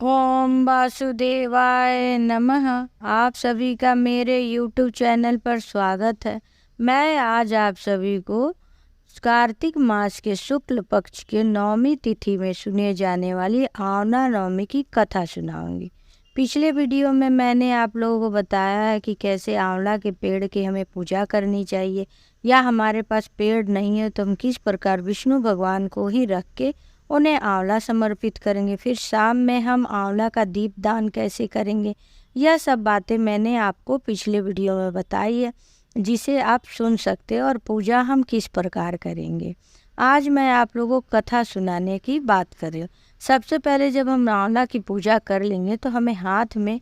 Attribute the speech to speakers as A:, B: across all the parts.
A: ओम वासुदेवाय नमः। आप सभी का मेरे YouTube चैनल पर स्वागत है। मैं आज आप सभी को कार्तिक मास के शुक्ल पक्ष के नवमी तिथि में सुने जाने वाली आंवला नवमी की कथा सुनाऊंगी। पिछले वीडियो में मैंने आप लोगों को बताया है कि कैसे आंवला के पेड़ की हमें पूजा करनी चाहिए, या हमारे पास पेड़ नहीं है तो हम किस प्रकार विष्णु भगवान को ही रख के उन्हें आंवला समर्पित करेंगे। फिर शाम में हम आंवला का दीप दान कैसे करेंगे, यह सब बातें मैंने आपको पिछले वीडियो में बताई है, जिसे आप सुन सकते हैं। और पूजा हम किस प्रकार करेंगे, आज मैं आप लोगों को कथा सुनाने की बात कर रही हूँ। सबसे पहले जब हम आंवला की पूजा कर लेंगे तो हमें हाथ में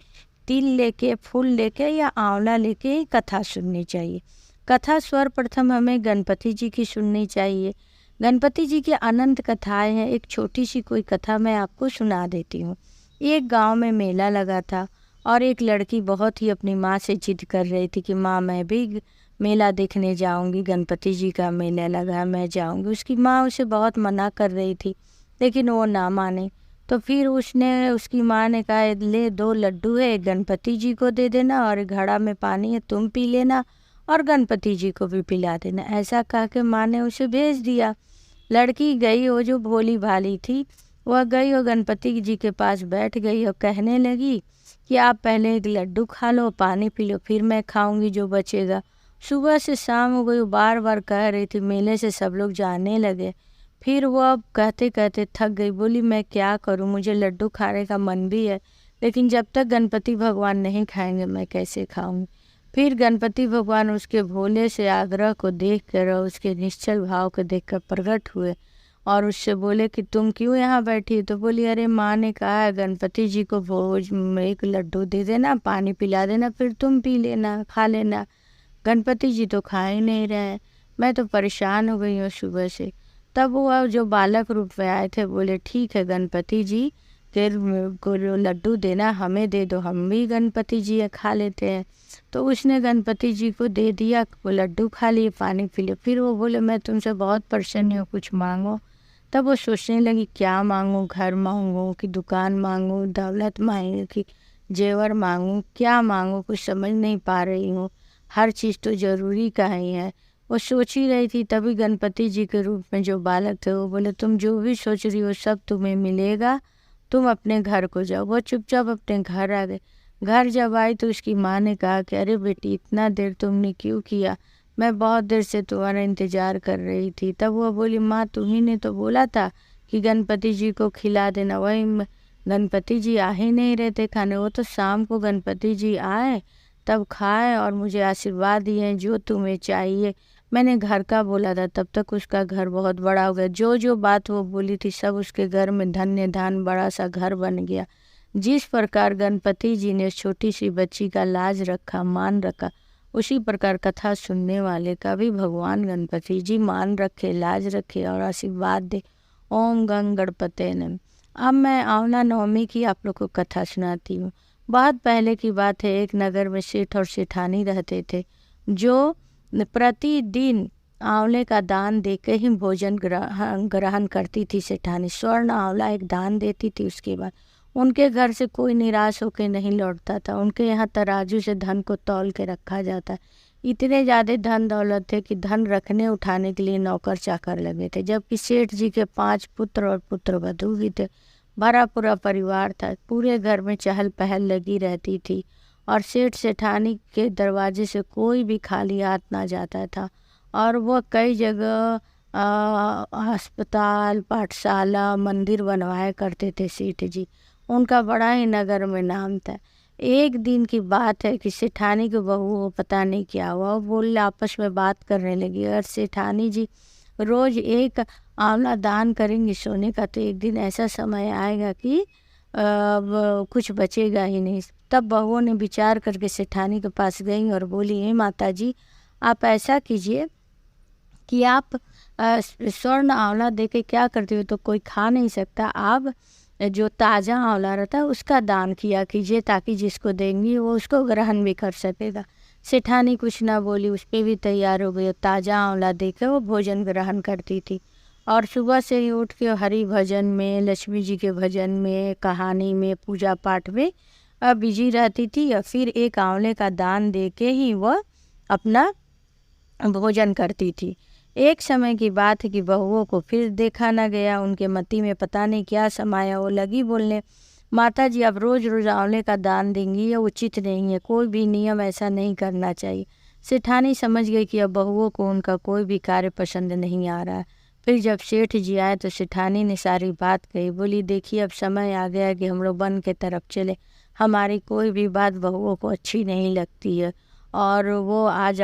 A: तिल लेके, फूल लेके या आंवला लेके ही कथा सुननी चाहिए। कथा सर्वप्रथम हमें गणपति जी की सुननी चाहिए। गणपति जी की अनंत कथाएं हैं। एक छोटी सी कोई कथा मैं आपको सुना देती हूँ। एक गांव में मेला लगा था और एक लड़की बहुत ही अपनी माँ से जिद कर रही थी कि माँ मैं भी मेला देखने जाऊंगी, गणपति जी का मेला लगा है, मैं जाऊंगी। उसकी माँ उसे बहुत मना कर रही थी, लेकिन वो ना माने। तो फिर उसकी माँ ने कहा, ले 2 लड्डू है, एक गणपति जी को दे देना और एक घड़ा में पानी है, तुम पी लेना और गणपति जी को भी पिला देना। ऐसा कह के माँ ने उसे भेज दिया। लड़की गई, वो जो भोली भाली थी वह गई और गणपति जी के पास बैठ गई और कहने लगी कि आप पहले एक लड्डू खा लो, पानी पी लो, फिर मैं खाऊंगी जो बचेगा। सुबह से शाम हो गई, वो बार बार कह रही थी। मेले से सब लोग जाने लगे। फिर वो अब कहते कहते थक गई। बोली मैं क्या करूं, मुझे लड्डू खाने का मन भी है, लेकिन जब तक गणपति भगवान नहीं खाएंगे मैं कैसे खाऊंगी। फिर गणपति भगवान उसके भोले से आग्रह को देखकर और उसके निश्चल भाव को देखकर प्रकट हुए और उससे बोले कि तुम क्यों यहाँ बैठी हो। तो बोली, अरे माँ ने कहा है गणपति जी को भोज में एक लड्डू दे देना, पानी पिला देना, फिर तुम पी लेना, खा लेना। गणपति जी तो खा ही नहीं रहे हैं, मैं तो परेशान हो गई हूँ सुबह से। तब वो जो बालक रूप में आए थे बोले, ठीक है गणपति जी, फिर को लड्डू देना, हमें दे दो, हम भी गणपति जी खा लेते हैं। तो उसने गणपति जी को दे दिया, वो लड्डू खा लिए, पानी पी लिया। फिर वो बोले, मैं तुमसे बहुत परेशान हूँ, कुछ मांगो। तब वो सोचने लगी, क्या मांगूँ, घर मांगूँ कि दुकान मांगूँ, दौलत मांगूँ कि जेवर मांगूँ, क्या मांगूँ, कुछ समझ नहीं पा रही हूँ। हर चीज़ तो ज़रूरी का ही है। वो सोच ही रही थी, तभी गणपति जी के रूप में जो बालक थे वो बोले, तुम जो भी सोच रही हो सब तुम्हें मिलेगा, तुम अपने घर को जाओ। वो चुपचाप अपने घर आ गए। घर जब आई तो उसकी माँ ने कहा कि अरे बेटी, इतना देर तुमने क्यों किया, मैं बहुत देर से तुम्हारा इंतज़ार कर रही थी। तब वो बोली, माँ तुम्ही ने तो बोला था कि गणपति जी को खिला देना, वही गणपति जी आ ही नहीं रहे थे खाने। वो तो शाम को गणपति जी आए तब खाए और मुझे आशीर्वाद दिए जो तुम्हें चाहिए। मैंने घर का बोला था, तब तक उसका घर बहुत बड़ा हो गया। जो जो बात वो बोली थी सब उसके घर में धन्य धान बड़ा सा घर बन गया। जिस प्रकार गणपति जी ने छोटी सी बच्ची का लाज रखा, मान रखा, उसी प्रकार कथा सुनने वाले का भी भगवान गणपति जी मान रखे, लाज रखे और आशीर्वाद दे। ओम गंग गणपते नमः। अब मैं आंवला नवमी की आप लोग को कथा सुनाती हूँ। बहुत पहले की बात है, एक नगर में सेठ और सेठानी रहते थे, जो प्रतिदिन आंवले का दान देकर ही भोजन ग्रहण करती थी। सेठानी स्वर्ण आंवला एक दान देती थी, उसके बाद उनके घर से कोई निराश होकर नहीं लौटता था। उनके यहाँ तराजू से धन को तौल के रखा जाता। इतने ज़्यादा धन दौलत थे कि धन रखने उठाने के लिए नौकर चाकर लगे थे। जबकि सेठ जी के 5 पुत्र और पुत्रवधू भी थे। भरा पूरा परिवार था। पूरे घर में चहल पहल लगी रहती थी और सेठ सेठानी के दरवाजे से कोई भी खाली हाथ ना जाता था। और वह कई जगह अस्पताल, पाठशाला, मंदिर बनवाया करते थे सेठ जी। उनका बड़ा ही नगर में नाम था। एक दिन की बात है कि सेठानी की बहू को पता नहीं क्या हुआ, वो बोल आपस में बात करने लगी, और सेठानी जी रोज एक आंवला दान करेंगी सोने का, तो एक दिन ऐसा समय आएगा कि कुछ बचेगा ही नहीं। तब बहुओं ने विचार करके सेठानी के पास गई और बोली, हे माता जी, आप ऐसा कीजिए कि आप स्वर्ण आंवला दे के क्या करती हो, तो कोई खा नहीं सकता, आप जो ताज़ा आंवला रहता है उसका दान किया कीजिए, ताकि जिसको देंगी वो उसको ग्रहण भी कर सकेगा। सेठानी कुछ ना बोली, उस पर भी तैयार हो गई। ताज़ा आंवला देकर वो भोजन ग्रहण करती थी। और सुबह से ही उठ के हरि भजन में, लक्ष्मी जी के भजन में, कहानी में, पूजा पाठ में बिजी रहती थी। या फिर एक आंवले का दान दे के ही वह अपना भोजन करती थी। एक समय की बात है कि बहुओं को फिर देखा न गया। उनके मति में पता नहीं क्या समाया, वो लगी बोलने, माता जी आप रोज़ रोज़ आंवले का दान देंगी, ये उचित नहीं है, कोई भी नियम ऐसा नहीं करना चाहिए। सेठानी समझ गई कि अब बहुओं को उनका कोई भी कार्य पसंद नहीं आ रहा है। फिर जब सेठ जी आए तो सेठानी ने सारी बात कही। बोली देखिए अब समय आ गया कि हम लोग वन के तरफ चले, हमारी कोई भी बात बहुओं को अच्छी नहीं लगती है। और वो आज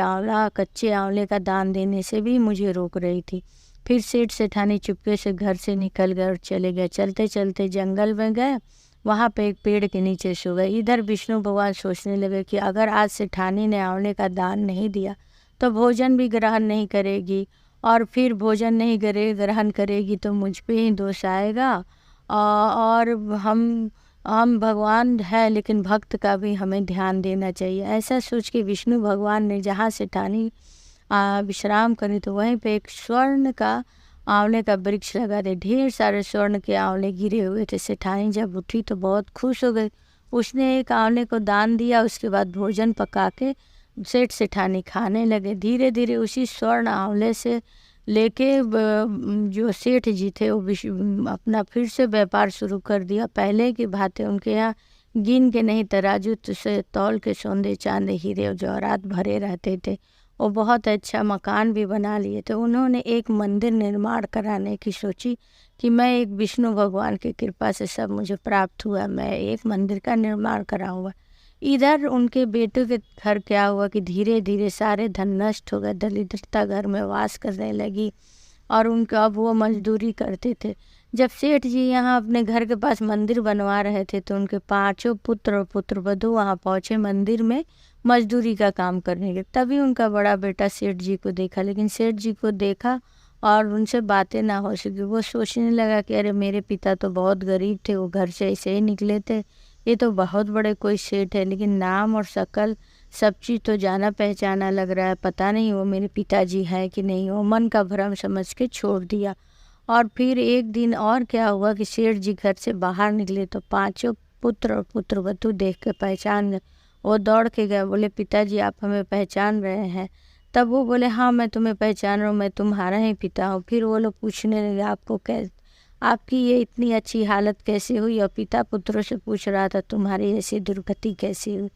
A: कच्चे आंवले का दान देने से भी मुझे रोक रही थी। फिर सेठ सेठानी चुपके से घर से निकल गए और चले गए। चलते चलते जंगल में गए, वहाँ पे एक पेड़ के नीचे सो गए। इधर विष्णु भगवान सोचने लगे कि अगर आज सेठानी ने आंवले का दान नहीं दिया तो भोजन भी ग्रहण नहीं करेगी, और फिर भोजन नहीं ग्रहण करेगी तो मुझ पे ही दोष आएगा। और हम भगवान है लेकिन भक्त का भी हमें ध्यान देना चाहिए। ऐसा सोच के विष्णु भगवान ने जहाँ सेठानी विश्राम करी तो वहीं पे एक स्वर्ण का आंवले का वृक्ष लगा थे। ढेर सारे स्वर्ण के आंवले गिरे हुए थे। सेठानी जब उठी तो बहुत खुश हो गई। उसने एक आंवले को दान दिया। उसके बाद भोजन पका के सेठ सेठानी खाने लगे। धीरे धीरे उसी स्वर्ण आंवले से लेके जो सेठ जी थे वो अपना फिर से व्यापार शुरू कर दिया। पहले की भांति उनके यहाँ गिन के नहीं तराजू से तौल के सोने चांदी हीरे जवाहरात भरे रहते थे। वो बहुत अच्छा मकान भी बना लिए थे। उन्होंने एक मंदिर निर्माण कराने की सोची कि मैं एक विष्णु भगवान की कृपा से सब मुझे प्राप्त हुआ, मैं एक मंदिर का निर्माण कराऊंगा। इधर उनके बेटों के घर क्या हुआ कि धीरे धीरे सारे धन नष्ट हो गए। दरिद्रता घर में वास करने लगी और उनका अब वो मजदूरी करते थे। जब सेठ जी यहाँ अपने घर के पास मंदिर बनवा रहे थे तो उनके 5 पुत्र और पुत्रवधू वहाँ पहुँचे मंदिर में मजदूरी का काम करने के। तभी उनका बड़ा बेटा सेठ जी को देखा, लेकिन सेठ जी को देखा और उनसे बातें ना हो सकी। वो सोचने लगा कि अरे मेरे पिता तो बहुत गरीब थे, वो घर से ऐसे ही निकले थे, ये तो बहुत बड़े कोई सेठ है, लेकिन नाम और शक्ल सब चीज़ तो जाना पहचाना लग रहा है, पता नहीं वो मेरे पिताजी है कि नहीं। वो मन का भ्रम समझ के छोड़ दिया। और फिर एक दिन और क्या हुआ कि सेठ जी घर से बाहर निकले तो 5 पुत्र और पुत्रवधू देख के पहचान गए। वो दौड़ के गए, बोले पिताजी आप हमें पहचान रहे हैं? तब वो बोले हाँ मैं तुम्हें पहचान रहा हूँ, मैं तुम्हारा ही पिता हूँ। फिर वो लोग पूछने लगे आपकी ये इतनी अच्छी हालत कैसे हुई? और पिता पुत्रों से पूछ रहा था तुम्हारी ऐसी दुर्गति कैसी हुई?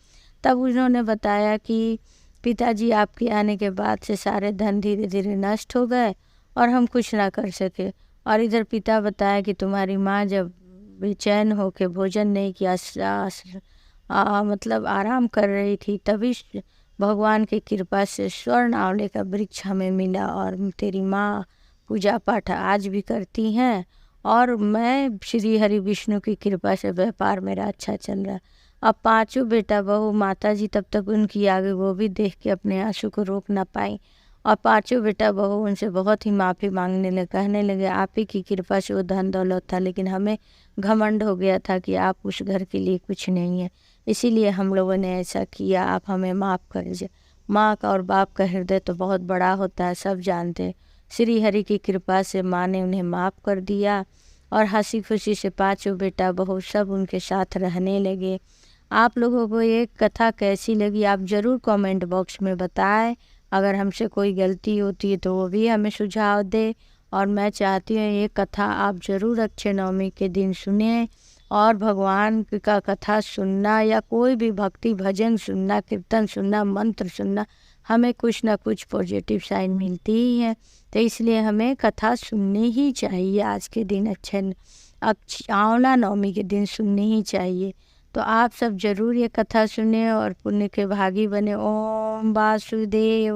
A: तब उन्होंने बताया कि पिताजी आपके आने के बाद से सारे धन धीरे धीरे नष्ट हो गए और हम कुछ ना कर सके। और इधर पिता बताया कि तुम्हारी माँ जब बेचैन होकर भोजन नहीं किया, मतलब आराम कर रही थी, तभी भगवान की कृपा से स्वर्ण आंवले का वृक्ष हमें मिला और तेरी माँ पूजा पाठ आज भी करती हैं और मैं श्री हरि विष्णु की कृपा से व्यापार मेरा अच्छा चल रहा है। अब 5 बेटा बहू माता जी तब तक उनकी आगे वो भी देख के अपने आंसू को रोक ना पाई और 5 बेटा बहू उनसे बहुत ही माफ़ी मांगने लगे, कहने लगे आप ही की कृपा से वो धन दौलत था, लेकिन हमें घमंड हो गया था कि आप उस घर के लिए कुछ नहीं है, इसीलिए हम लोगों ने ऐसा किया, आप हमें माफ़ कर दीजिए। माँ का और बाप का हृदय तो बहुत बड़ा होता है, सब जानते हैं। श्री हरि की कृपा से माँ ने उन्हें माफ़ कर दिया और हंसी खुशी से 5 बेटा बहू सब उनके साथ रहने लगे। आप लोगों को ये कथा कैसी लगी आप ज़रूर कमेंट बॉक्स में बताएं। अगर हमसे कोई गलती होती है तो वो भी हमें सुझाव दे। और मैं चाहती हूँ ये कथा आप ज़रूर अक्षय नवमी के दिन सुने और भगवान का कथा सुनना या कोई भी भक्ति भजन सुनना, कीर्तन सुनना, मंत्र सुनना, हमें कुछ ना कुछ पॉजिटिव साइन मिलती ही है। तो इसलिए हमें कथा सुननी ही चाहिए। आज के दिन आंवला नवमी के दिन सुननी ही चाहिए। तो आप सब ज़रूर ये कथा सुने और पुण्य के भागी बने। ओम वासुदेवाय।